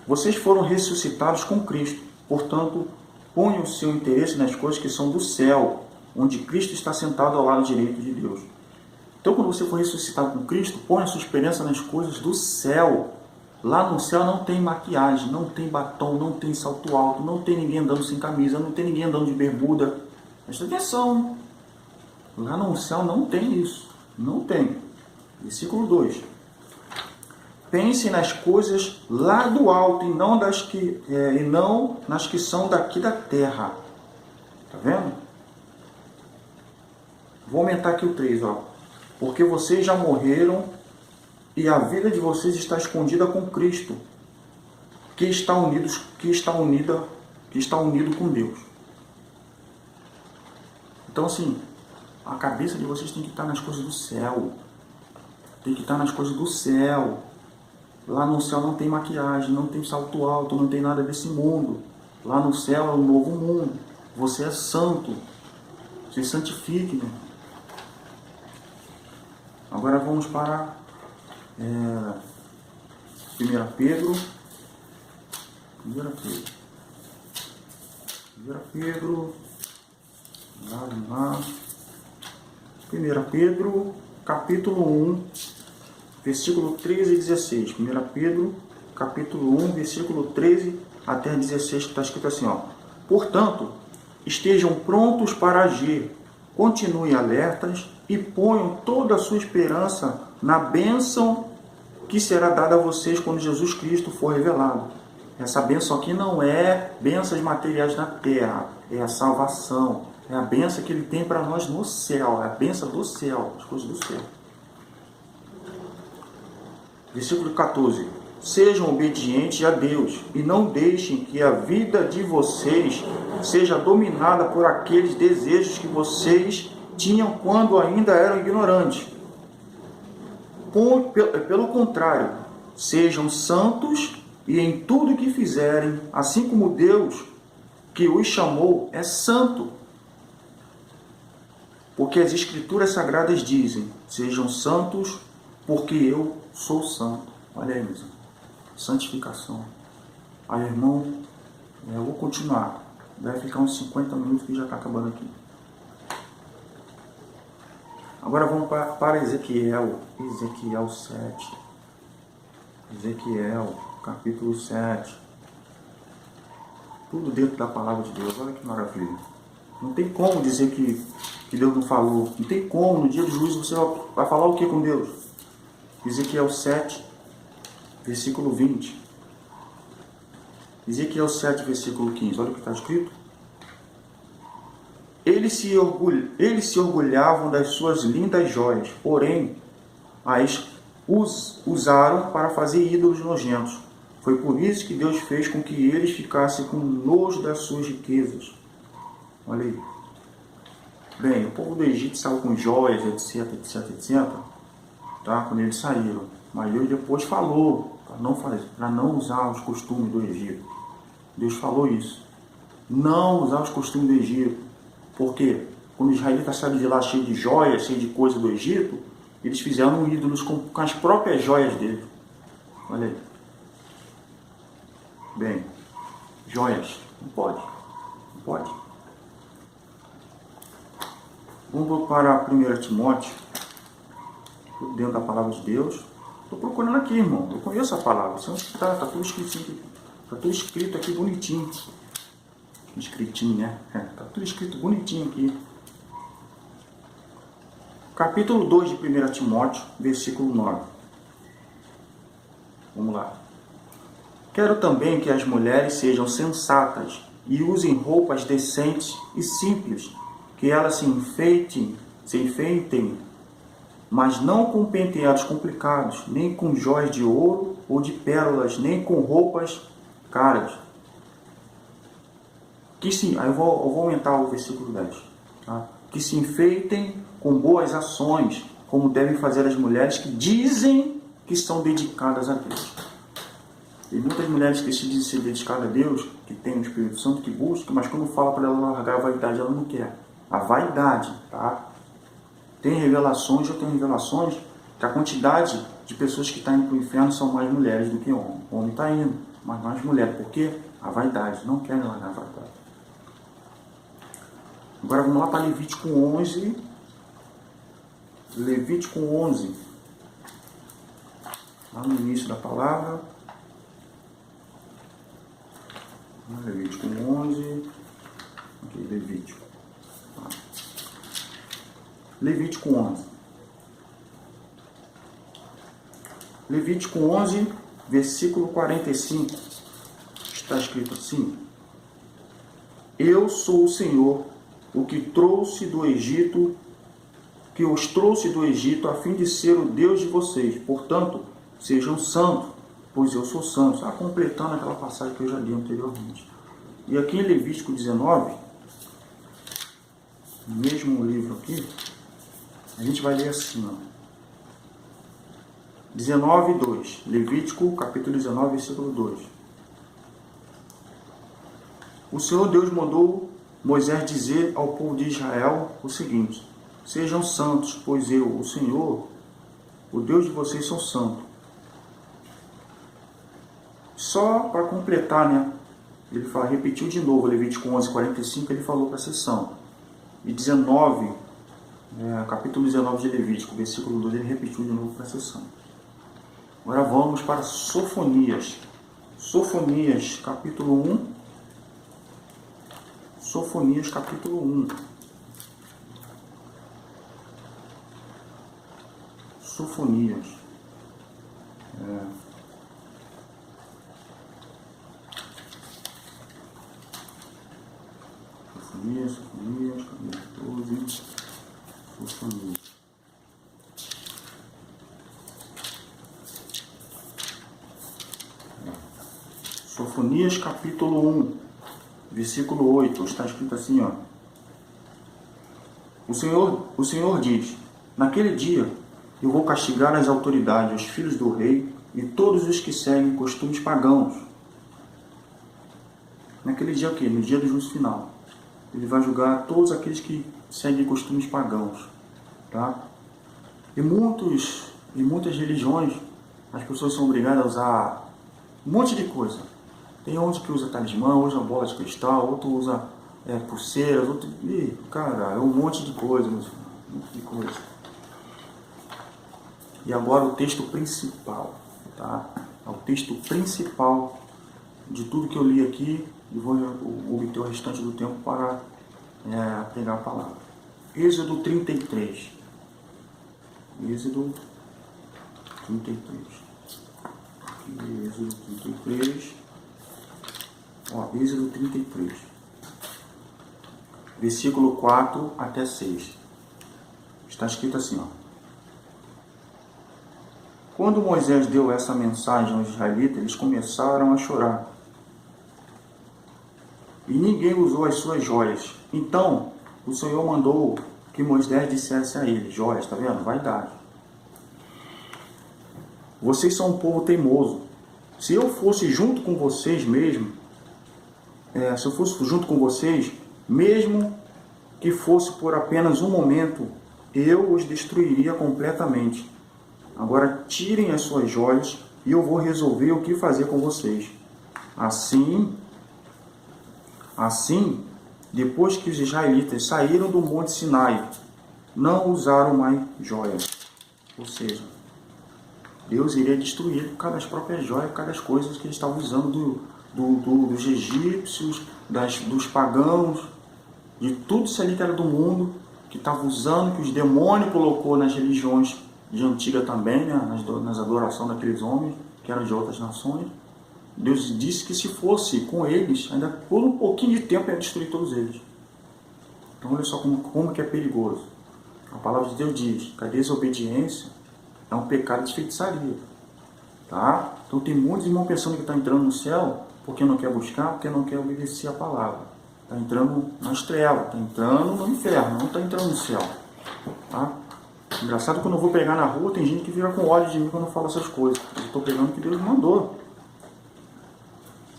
vocês foram ressuscitados com Cristo, portanto, ponham o seu interesse nas coisas que são do céu, onde Cristo está sentado ao lado direito de Deus. Então, quando você for ressuscitado com Cristo, ponha a sua esperança nas coisas do céu. Lá no céu não tem maquiagem, não tem batom, não tem salto alto, não tem ninguém andando sem camisa, não tem ninguém andando de bermuda. Presta atenção, lá no céu não tem isso, não tem. Versículo 2: Pense nas coisas lá do alto e não nas que são daqui da terra. Tá vendo? Vou aumentar aqui o 3, ó. Porque vocês já morreram e a vida de vocês está escondida com Cristo, que está unido com Deus. Então, assim, a cabeça de vocês tem que estar nas coisas do céu. Tem que estar nas coisas do céu. Lá no céu não tem maquiagem, não tem salto alto, não tem nada desse mundo. Lá no céu é um novo mundo. Você é santo. Se santifique, né? Agora vamos para 1 Pedro. 1 Pedro. Vamos lá. 1 Pedro, capítulo 1, versículo 13 e 16. 1 Pedro, capítulo 1, versículo 13 até 16, que está escrito assim, ó. Portanto, estejam prontos para agir, continuem alertas e ponham toda a sua esperança na bênção que será dada a vocês quando Jesus Cristo for revelado. Essa bênção aqui não é bênçãos materiais na terra, é a salvação, é a bênção que Ele tem para nós no céu, é a bênção do céu, as coisas do céu. Versículo 14. Sejam obedientes a Deus e não deixem que a vida de vocês seja dominada por aqueles desejos que vocês tinham quando ainda eram ignorantes. Pelo contrário, sejam santos e em tudo que fizerem, assim como Deus que os chamou é santo. Porque as Escrituras Sagradas dizem, sejam santos porque eu sou santo. Olha aí, meus irmãos. Santificação. Aí, irmão, eu vou continuar. Vai ficar uns 50 minutos que já está acabando aqui. Agora vamos para Ezequiel. Ezequiel 7. Ezequiel, capítulo 7. Tudo dentro da palavra de Deus. Olha que maravilha. Não tem como dizer que Deus não falou. Não tem como. No dia do juízo você vai falar o que com Deus? Ezequiel 7, versículo 20. Ezequiel 7, versículo 15. Olha o que está escrito. Eles se orgulhavam das suas lindas joias, porém as usaram para fazer ídolos nojentos. Foi por isso que Deus fez com que eles ficassem com nojo das suas riquezas. Olha aí. Bem, o povo do Egito saiu com joias, etc, tá? Quando eles saíram. Mas Deus depois falou para não usar os costumes do Egito. Deus falou isso. Não usar os costumes do Egito. Por quê? Quando os israelitas saíram de lá cheio de joias, cheio de coisa do Egito, eles fizeram ídolos com as próprias joias deles. Olha aí. Bem, joias. Não pode. Não pode. Vamos para 1 Timóteo. Dentro da palavra de Deus. Estou procurando aqui, irmão. Eu conheço a palavra. Está tudo escrito aqui. Está tudo escrito aqui bonitinho. Escritinho, né? Está tudo escrito bonitinho aqui. Capítulo 2 de 1 Timóteo, versículo 9. Vamos lá. Quero também que as mulheres sejam sensatas e usem roupas decentes e simples, que elas se enfeitem, mas não com penteados complicados, nem com jóias de ouro ou de pérolas, nem com roupas caras. Aí eu vou aumentar o versículo 10. Tá? Que se enfeitem com boas ações, como devem fazer as mulheres que dizem que são dedicadas a Deus. Tem muitas mulheres que se dizem ser dedicadas a Deus, que tem o Espírito Santo, que buscam, mas quando fala para ela largar a vaidade, ela não quer. A vaidade, tá? Tem revelações, eu tenho revelações, que a quantidade de pessoas que estão indo para o inferno são mais mulheres do que homens. O homem está indo, mas mais mulheres. Por quê? A vaidade. Não querem largar a vaidade. Agora vamos lá para Levítico 11. Levítico 11. Lá no início da palavra. Levítico 11. Aqui, Levítico. Levítico 11. Levítico 11, versículo 45. Está escrito assim: Eu sou o Senhor, o que trouxe do Egito, que os trouxe do Egito a fim de ser o Deus de vocês. Portanto, sejam santos, pois eu sou santo. Está completando aquela passagem que eu já li anteriormente. E aqui em Levítico 19, no mesmo livro aqui, a gente vai ler assim, ó. 19, 2. Levítico, capítulo 19, versículo 2. O Senhor Deus mandou Moisés dizer ao povo de Israel o seguinte: sejam santos, pois eu, o Senhor, o Deus de vocês, sou santo. Só para completar, né? Ele repetiu de novo, Levítico 11, 45, ele falou para ser santo. E 19, capítulo 19 de Levítico, versículo 2, ele repetiu de novo para ser santo. Agora vamos para Sofonias. Sofonias, capítulo 1. Sofonias, capítulo 1. Sofonias. Sofonias, capítulo 12. Sofonias. Sofonias, capítulo 1, versículo 8, está escrito assim, ó. O Senhor diz: naquele dia eu vou castigar as autoridades, os filhos do rei e todos os que seguem costumes pagãos. Naquele dia o quê? No dia do juízo final. Ele vai julgar todos aqueles que seguem costumes pagãos. Tá? E muitas religiões, as pessoas são obrigadas a usar um monte de coisa. Tem uns que usa talismã, usa bola de cristal, outro usa pulseiras, outro... cara, é um monte de coisa, um monte de coisa. E agora o texto principal, tá? É o texto principal de tudo que eu li aqui, e vou obter o restante do tempo para pegar a palavra. Êxodo 33. Êxodo 33. Êxodo 33. Êxodo 33. Versículo 4 até 6. Está escrito assim, ó. Quando Moisés deu essa mensagem aos israelitas, eles começaram a chorar. E ninguém usou as suas joias. Então, o Senhor mandou que Moisés dissesse a eles: joias, está vendo? Vaidade. Vocês são um povo teimoso. Se eu fosse junto com vocês mesmo, mesmo que fosse por apenas um momento, eu os destruiria completamente. Agora tirem as suas joias e eu vou resolver o que fazer com vocês. Assim, depois que os israelitas saíram do Monte Sinai, não usaram mais joias. Ou seja, Deus iria destruir por causa das próprias joias, por causa das coisas que eles estavam usando dos egípcios, dos pagãos, de tudo isso ali que era do mundo, que estava usando, que os demônios colocou nas religiões de antiga também, né, nas adorações daqueles homens, que eram de outras nações. Deus disse que se fosse com eles, ainda por um pouquinho de tempo ia destruir todos eles. Então olha só como que é perigoso. A palavra de Deus diz que a desobediência é um pecado de feitiçaria. Tá? Então tem muitos irmãos pensando que estão entrando no céu porque não quer buscar, porque não quer obedecer a palavra. Está entrando nas trevas, está entrando no inferno, não está entrando no céu. Tá? Engraçado, quando eu vou pregar na rua, tem gente que fica com ódio de mim quando eu falo essas coisas. Eu estou pregando o que Deus mandou.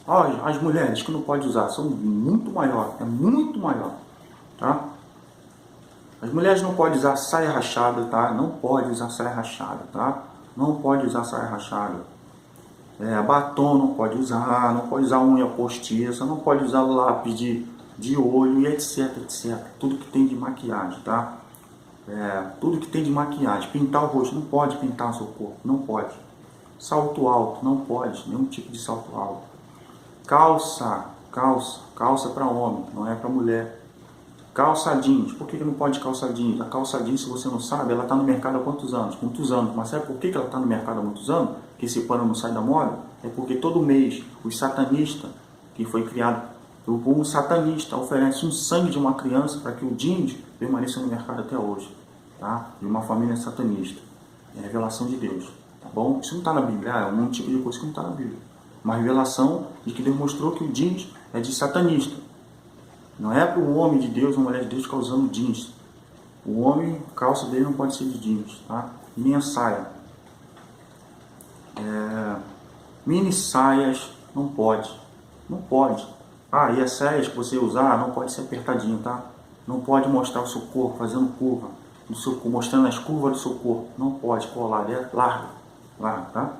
As mulheres que não pode usar são muito maior, é muito maior. Tá? As mulheres não podem usar saia rachada, tá? Não pode usar saia rachada, tá? Não pode usar saia rachada. Batom não pode usar unha postiça, não pode usar lápis de olho e etc, etc. Tudo que tem de maquiagem, tá? Tudo que tem de maquiagem. Pintar o rosto, não pode pintar o seu corpo, não pode. Salto alto, não pode, nenhum tipo de salto alto. Calça para homem, não é para mulher. Calça jeans. Por que não pode calça jeans? A calça jeans, se você não sabe, ela está no mercado há quantos anos? Muitos anos. Mas sabe por que ela está no mercado há muitos anos? Que esse pano não sai da moda? É porque todo mês os satanistas, que foi criado por um satanista, oferece um sangue de uma criança para que o jeans permaneça no mercado até hoje. Tá? De uma família satanista. É a revelação de Deus. Tá bom? Isso não está na Bíblia. É um tipo de coisa que não está na Bíblia. Uma revelação de que Deus mostrou que o jeans é de satanista. Não é para o homem de Deus, uma mulher de Deus, ficar usando jeans. O homem, a calça dele não pode ser de jeans, tá? E nem a saia. Mini saias, não pode. Não pode. Ah, e as saias que você usar não pode ser apertadinho, tá? Não pode mostrar o seu corpo fazendo curva, mostrando as curvas do seu corpo. Não pode colar, é largo, tá?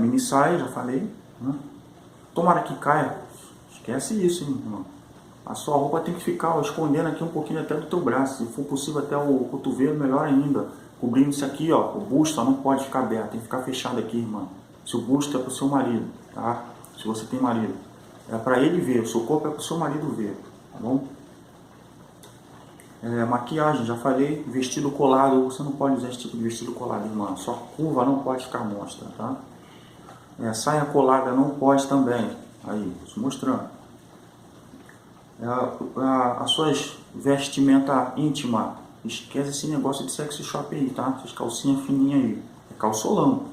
Mini saia, já falei. Né? Tomara que caia. Esquece isso, hein, irmão. A sua roupa tem que ficar escondendo aqui um pouquinho até do teu braço. Se for possível até o cotovelo, melhor ainda. Cobrindo isso aqui, ó. O busto não pode ficar aberto. Tem que ficar fechado aqui, irmão. Se o busto é para o seu marido, tá? Se você tem marido. É para ele ver. O seu corpo é para o seu marido ver. Tá bom? Maquiagem, já falei. Vestido colado. Você não pode usar esse tipo de vestido colado, irmão. Sua curva não pode ficar mostra, tá? Saia colada não pode também. Aí, estou mostrando. As suas vestimentas íntimas, esquece esse negócio de sexy shop aí, tá? Essas calcinhas fininhas aí, é calçolão.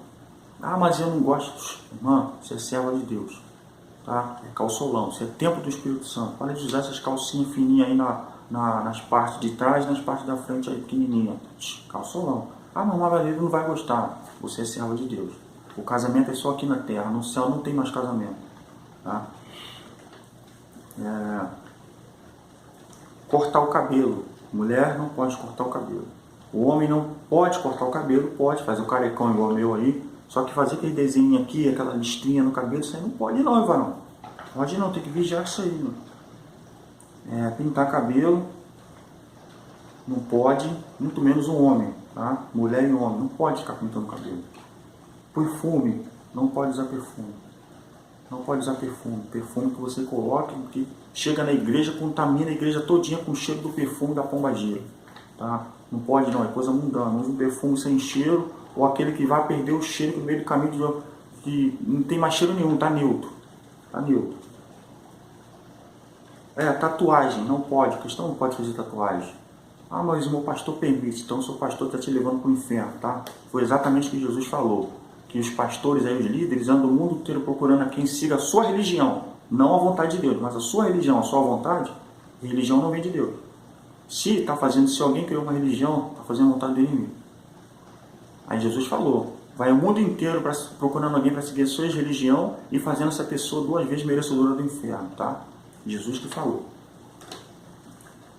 Ah, mas eu não gosto. Irmã, você é serva de Deus, tá? É calçolão, você é templo do Espírito Santo. Para de usar essas calcinhas fininhas aí nas partes de trás, nas partes da frente aí pequenininha. Calçolão. Ah, não, mas ele não vai gostar. Você é serva de Deus. O casamento é só aqui na terra, no céu não tem mais casamento, tá? Cortar o cabelo. Mulher não pode cortar o cabelo. O homem não pode cortar o cabelo, pode fazer o carecão igual o meu aí. Só que fazer aquele desenho aqui, aquela listrinha no cabelo, isso aí não pode não, varão. Pode não, tem que vigiar isso aí. Né? Pintar cabelo, não pode, muito menos um homem, tá? Mulher e homem, não pode ficar pintando cabelo. Perfume, não pode usar perfume. Não pode usar perfume. Perfume que você coloca, que chega na igreja, contamina a igreja todinha com o cheiro do perfume da pombagira. Tá? Não pode não, é coisa mundana. Usa um perfume sem cheiro, ou aquele que vai perder o cheiro no meio do caminho, que não tem mais cheiro nenhum, tá neutro. Tá neutro. Tatuagem, não pode. O cristão não pode fazer tatuagem. Ah, mas o meu pastor permite, então o seu pastor está te levando para o inferno, tá? Foi exatamente o que Jesus falou. Que os pastores, aí, os líderes, andam o mundo inteiro procurando a quem siga a sua religião. Não a vontade de Deus, mas a sua religião, a sua vontade. A religião não vem de Deus. Se alguém criou uma religião, está fazendo a vontade do inimigo. Aí Jesus falou, vai o mundo inteiro procurando alguém para seguir a sua religião e fazendo essa pessoa 2 vezes merecedora do inferno, tá? Jesus que falou.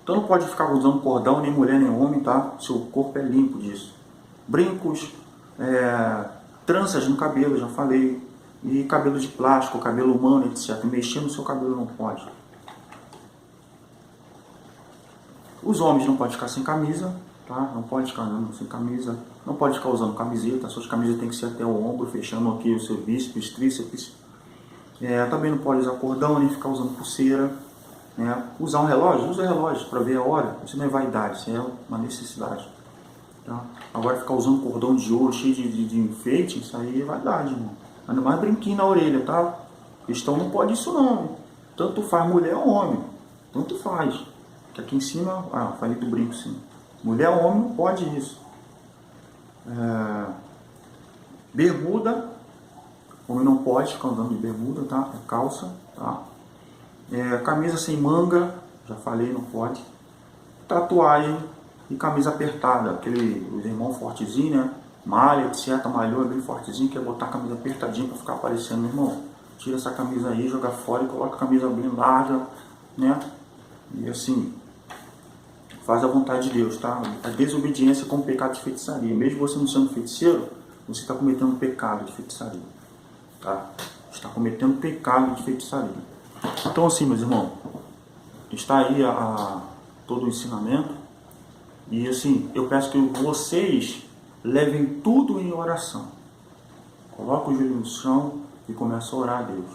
Então não pode ficar usando cordão, nem mulher, nem homem, tá? Seu corpo é limpo disso. Brincos, tranças no cabelo, já falei. E cabelo de plástico, cabelo humano, etc. Mexer no seu cabelo não pode. Os homens não podem ficar sem camisa, tá? Não pode ficar andando sem camisa. Não pode ficar usando camiseta. Suas camisas tem que ser até o ombro, fechando aqui o seu bíceps, tríceps. Também não pode usar cordão, nem ficar usando pulseira. Usar um relógio, usa relógio para ver a hora. Isso não é vaidade, isso é uma necessidade. Tá? Agora ficar usando cordão de ouro cheio de enfeite, isso aí é vaidade, irmão. Ainda mais brinquinho na orelha, tá? Cristão não pode isso não. Tanto faz mulher ou homem. Tanto faz. Que aqui em cima, falei do brinco sim. Mulher ou homem não pode isso. Bermuda. Homem não pode ficar andando de bermuda, tá? É calça, tá? Camisa sem manga, já falei, não pode. Tatuagem e camisa apertada, os irmãos fortezinhos, né? Malha, etc. Malhou, é bem fortezinho, quer botar a camisa apertadinha para ficar aparecendo, meu irmão. Tira essa camisa aí, joga fora e coloca a camisa bem larga, né? E assim, faz a vontade de Deus, tá? A desobediência como pecado de feitiçaria. Mesmo você não sendo feiticeiro, você está cometendo pecado de feitiçaria, tá? Está cometendo pecado de feitiçaria. Então assim, meus irmãos, está aí todo o ensinamento. E assim, eu peço que vocês levem tudo em oração. Coloca o joelho no chão e começa a orar a Deus.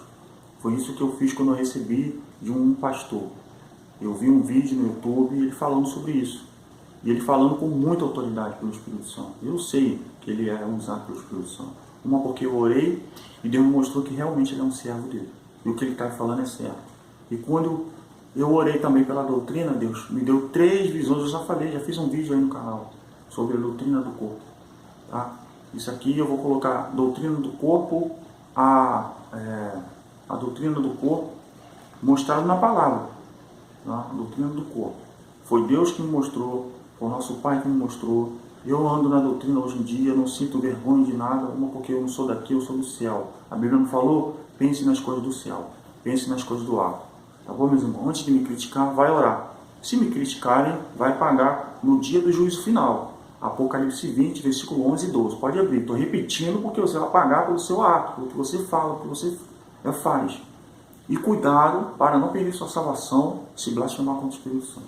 Foi isso que eu fiz quando eu recebi de um pastor. Eu vi um vídeo no YouTube ele falando sobre isso. E ele falando com muita autoridade pelo Espírito Santo. Eu sei que ele é usado pelo Espírito Santo. Uma porque eu orei e Deus me mostrou que realmente ele é um servo dele. E o que ele está falando é certo. E quando eu orei também pela doutrina, Deus me deu 3 visões. Eu já falei, já fiz um vídeo aí no canal sobre a doutrina do corpo. Tá? Isso aqui eu vou colocar doutrina do corpo, a doutrina do corpo mostrada na palavra. Tá? A doutrina do corpo. Foi Deus que me mostrou, foi o nosso Pai que me mostrou. Eu ando na doutrina hoje em dia, não sinto vergonha de nada, uma porque eu não sou daqui, eu sou do céu. A Bíblia me falou, pense nas coisas do céu, pense nas coisas do alto. Tá bom, meus irmãos? Antes de me criticar, vai orar. Se me criticarem, vai pagar no dia do juízo final. Apocalipse 20, versículo 11 e 12. Pode abrir. Estou repetindo porque você vai pagar pelo seu ato, pelo que você fala, pelo que você faz. E cuidado para não perder sua salvação se blasfemar contra o Espírito Santo.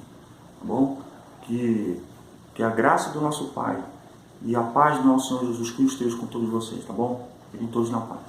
Tá bom? Que a graça do nosso Pai e a paz do nosso Senhor Jesus Cristo esteja com todos vocês, tá bom? Fiquem todos na paz.